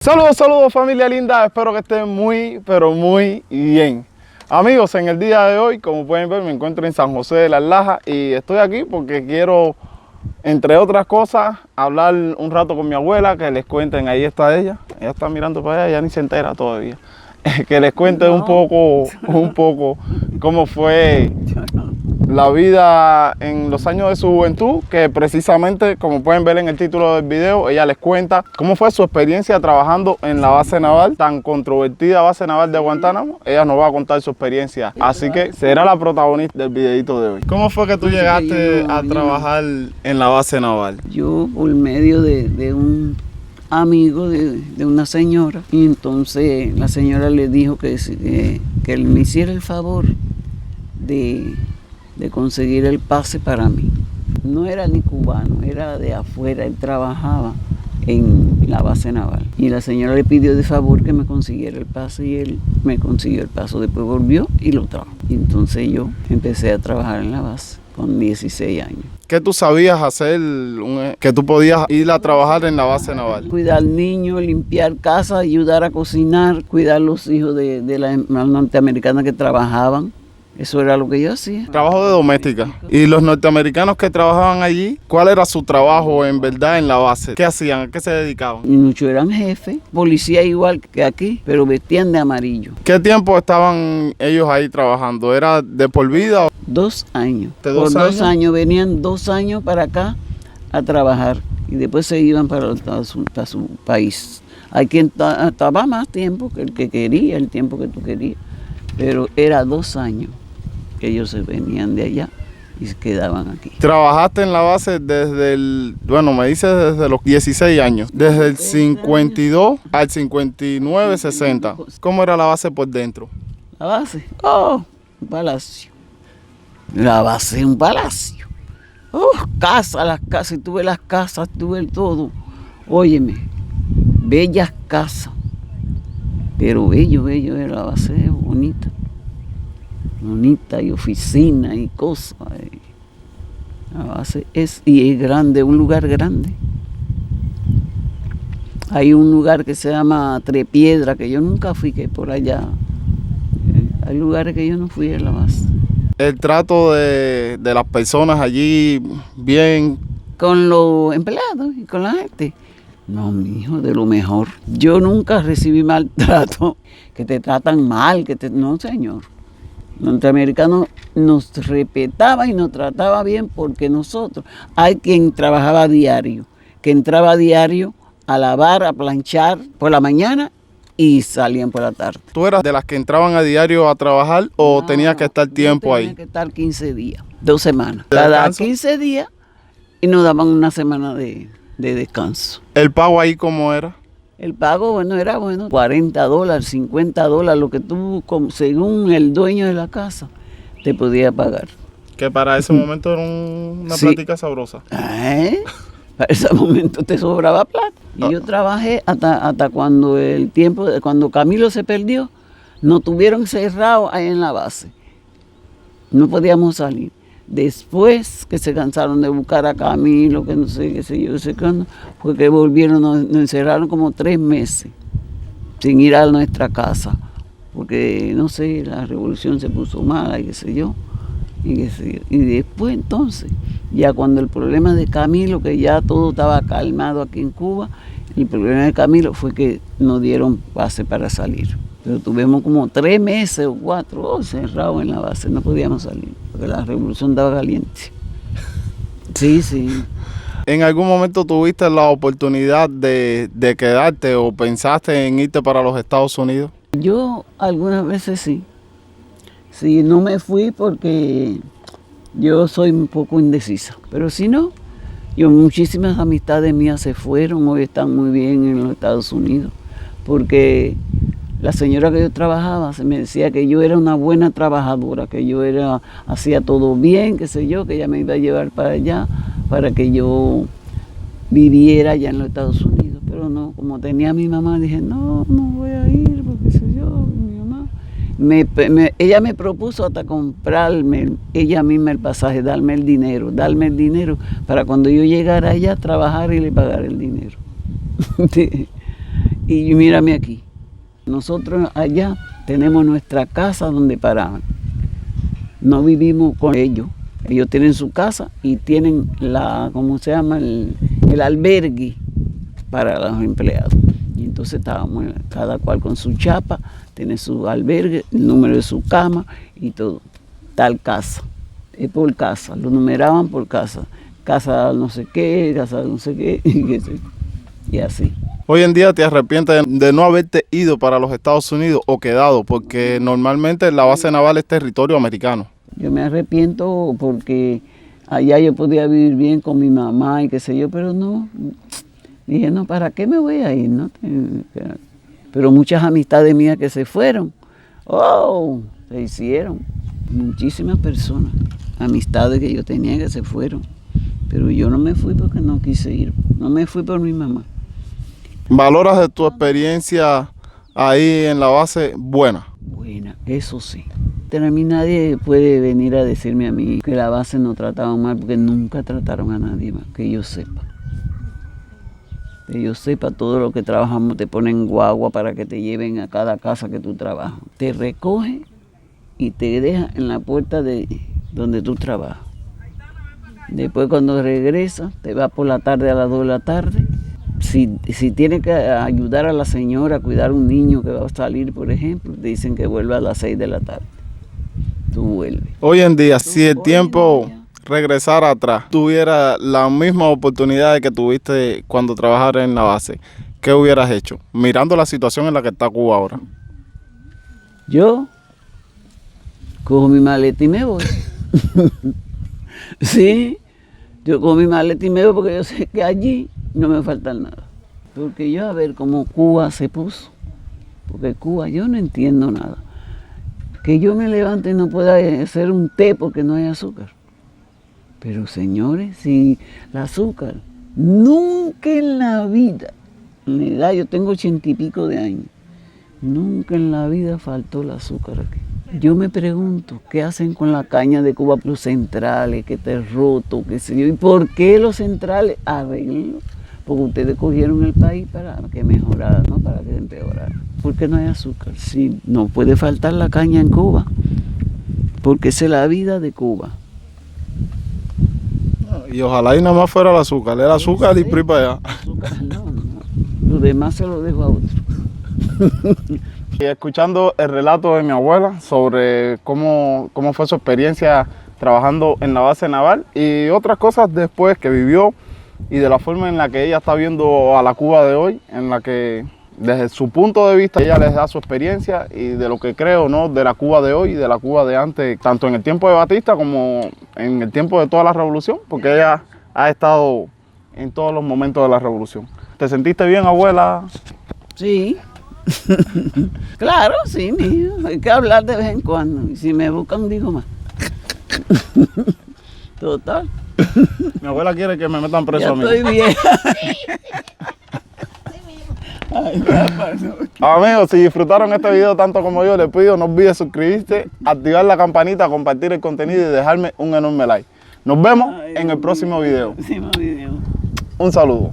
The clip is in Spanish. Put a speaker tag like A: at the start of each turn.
A: Saludos, saludos familia linda, espero que estén muy, pero muy bien. Amigos, en el día de hoy, como pueden ver, me encuentro en San José de las Lajas y estoy aquí porque quiero, entre otras cosas, hablar un rato con mi abuela, que les cuenten, ahí está ella está mirando para allá, ya ni se entera todavía, que les cuente un poco cómo fue la vida en los años de su juventud, que precisamente, como pueden ver en el título del video, ella les cuenta cómo fue su experiencia trabajando en la base naval, tan controvertida base naval de Guantánamo. Ella nos va a contar su experiencia, así que será la protagonista del videito de hoy. ¿Cómo fue que tú llegaste a trabajar en la base naval?
B: Yo por medio de un amigo de una señora, y entonces la señora le dijo que él me hiciera el favor de conseguir el pase para mí. No era ni cubano, era de afuera, él trabajaba en la base naval. Y la señora le pidió de favor que me consiguiera el pase y él me consiguió el pase. Después volvió y lo trajo. Y entonces yo empecé a trabajar en la base con 16 años.
A: ¿Qué tú sabías hacer que tú podías ir a trabajar en la base naval?
B: Cuidar niños, limpiar casa, ayudar a cocinar, cuidar los hijos de las norteamericanas que trabajaban. Eso era lo que yo hacía.
A: Trabajo de doméstica. ¿Y los norteamericanos que trabajaban allí, cuál era su trabajo en verdad en la base? ¿Qué hacían? ¿A qué se dedicaban?
B: Y muchos eran jefes, policía igual que aquí, pero vestían de amarillo.
A: ¿Qué tiempo estaban ellos ahí trabajando? ¿Era de por vida?
B: 2 años.
A: ¿De 2
B: Por
A: años?
B: 2 años, venían 2 años para acá a trabajar y después se iban para su país. Hay quien estaba más tiempo que el que quería, el tiempo que tú querías, pero era 2 años que ellos se venían de allá y se quedaban aquí.
A: ¿Trabajaste en la base me dices desde los 16 años, desde el 52 al 59, 60? ¿Cómo era la base por dentro?
B: La base, un palacio. La base, un palacio. Las casas, tuve las casas, tuve todo. Óyeme, bellas casas, pero bello era la base, bonita, y oficina y cosas. La base es grande, un lugar grande. Hay un lugar que se llama Trepiedra, que yo nunca fui, que por allá. Hay lugares que yo no fui a la base.
A: El trato de las personas allí, bien.
B: Con los empleados y con la gente. No, mijo, de lo mejor. Yo nunca recibí maltrato, que te tratan mal, no, señor. Los norteamericanos nos respetaba y nos trataba bien porque nosotros, hay quien trabajaba a diario, que entraba a diario a lavar, a planchar por la mañana y salían por la tarde.
A: ¿Tú eras de las que entraban a diario a trabajar o tenías que estar tiempo ahí?
B: Tenía que estar 15 días, 2 semanas. Cada 15 días y nos daban una semana de descanso.
A: ¿El pago ahí cómo era?
B: El pago, era $40, $50, lo que tú, según el dueño de la casa, te podía pagar.
A: Que para ese momento era una plática sabrosa.
B: Para ese momento te sobraba plata. Y yo trabajé hasta cuando cuando Camilo se perdió, nos tuvieron cerrados ahí en la base. No podíamos salir. Después que se cansaron de buscar a Camilo, que no sé qué sé yo, no sé cuándo, fue que volvieron, nos encerraron como 3 meses sin ir a nuestra casa, porque no sé, la revolución se puso mala y qué sé yo. Y después entonces, ya cuando el problema de Camilo, que ya todo estaba calmado aquí en Cuba, el problema de Camilo fue que nos dieron pase para salir. Pero tuvimos como 3 meses o 4 cerrados en la base, no podíamos salir, porque la revolución estaba caliente. Sí.
A: ¿En algún momento tuviste la oportunidad de quedarte o pensaste en irte para los Estados Unidos?
B: Yo algunas veces sí. Sí, no me fui porque yo soy un poco indecisa, pero si no, muchísimas amistades mías se fueron, hoy están muy bien en los Estados Unidos, porque la señora que yo trabajaba se me decía que yo era una buena trabajadora, que yo hacía todo bien, qué sé yo, que ella me iba a llevar para allá, para que yo viviera allá en los Estados Unidos. Pero no, como tenía a mi mamá, dije, no voy a ir, porque sé yo, mi mamá. Ella me propuso hasta comprarme ella misma el pasaje, darme el dinero para cuando yo llegara allá a trabajar y le pagara el dinero. Y mírame aquí. Nosotros allá tenemos nuestra casa donde paraban. No vivimos con ellos. Ellos tienen su casa y tienen ¿cómo se llama? El albergue para los empleados. Y entonces estábamos cada cual con su chapa, tiene su albergue, el número de su cama y todo. Tal casa. Es por casa, lo numeraban por casa. Casa no sé qué, casa no sé qué, y así.
A: Hoy en día te arrepientes de no haberte ido para los Estados Unidos o quedado, porque normalmente la base naval es territorio americano.
B: Yo me arrepiento porque allá yo podía vivir bien con mi mamá y qué sé yo, pero no. Dije, no, ¿para qué me voy a ir? ¿No? Pero muchas amistades mías que se fueron, se hicieron. Muchísimas personas, amistades que yo tenía que se fueron. Pero yo no me fui porque no quise ir, no me fui por mi mamá.
A: ¿Valoras de tu experiencia ahí en la base buena?
B: Buena, eso sí. A mí nadie puede venir a decirme a mí que la base no trataban mal, porque nunca trataron a nadie mal, que yo sepa. Que yo sepa, todo lo que trabajamos te ponen guagua para que te lleven a cada casa que tú trabajas. Te recoge y te deja en la puerta de donde tú trabajas. Después cuando regresas, te vas por la tarde a las 2 de la tarde. Si tienes que ayudar a la señora a cuidar a un niño que va a salir, por ejemplo, te dicen que vuelva a las 6 de la tarde. Tú vuelves.
A: Hoy en día, si el tiempo regresara atrás, tuviera la misma oportunidad que tuviste cuando trabajaras en la base, ¿qué hubieras hecho? Mirando la situación en la que está Cuba ahora.
B: Yo cojo mi maleta y me voy. Sí, yo cojo mi maleta y me voy porque yo sé que allí no me falta nada. Porque yo a ver cómo Cuba se puso. Porque Cuba yo no entiendo nada. Que yo me levante y no pueda hacer un té porque no hay azúcar. Pero señores, si el azúcar, nunca en la vida, en la edad, yo tengo 80 y pico de años, nunca en la vida faltó el azúcar aquí. Yo me pregunto, ¿qué hacen con la caña de Cuba Plus centrales, que te roto, qué sé yo? ¿Y por qué los centrales? Arreglenlo. Porque ustedes cogieron el país para que mejorara, no para que empeorara. ¿Por qué no hay azúcar? Sí, no puede faltar la caña en Cuba, porque esa es la vida de Cuba.
A: Y ojalá y nada más fuera el azúcar y por ahí para allá.
B: Azúcar, no. Lo demás se lo dejo a otro.
A: Y escuchando el relato de mi abuela sobre cómo fue su experiencia trabajando en la base naval y otras cosas después que vivió y de la forma en la que ella está viendo a la Cuba de hoy, en la que desde su punto de vista ella les da su experiencia y de lo que creo, ¿no?, de la Cuba de hoy y de la Cuba de antes, tanto en el tiempo de Batista como en el tiempo de toda la revolución, porque ella ha estado en todos los momentos de la revolución. ¿Te sentiste bien, abuela?
B: Sí. Claro, sí, mijo. Hay que hablar de vez en cuando. Y si me buscan, digo más. Total.
A: Mi abuela quiere que me metan preso
B: Ya
A: a mí.
B: estoy bien. Ay, papá, no.
A: Amigos, si disfrutaron este video tanto como yo, les pido no olvides suscribirte, activar la campanita, compartir el contenido y dejarme un enorme like. Nos vemos en el próximo video.
B: Próximo video.
A: Un saludo.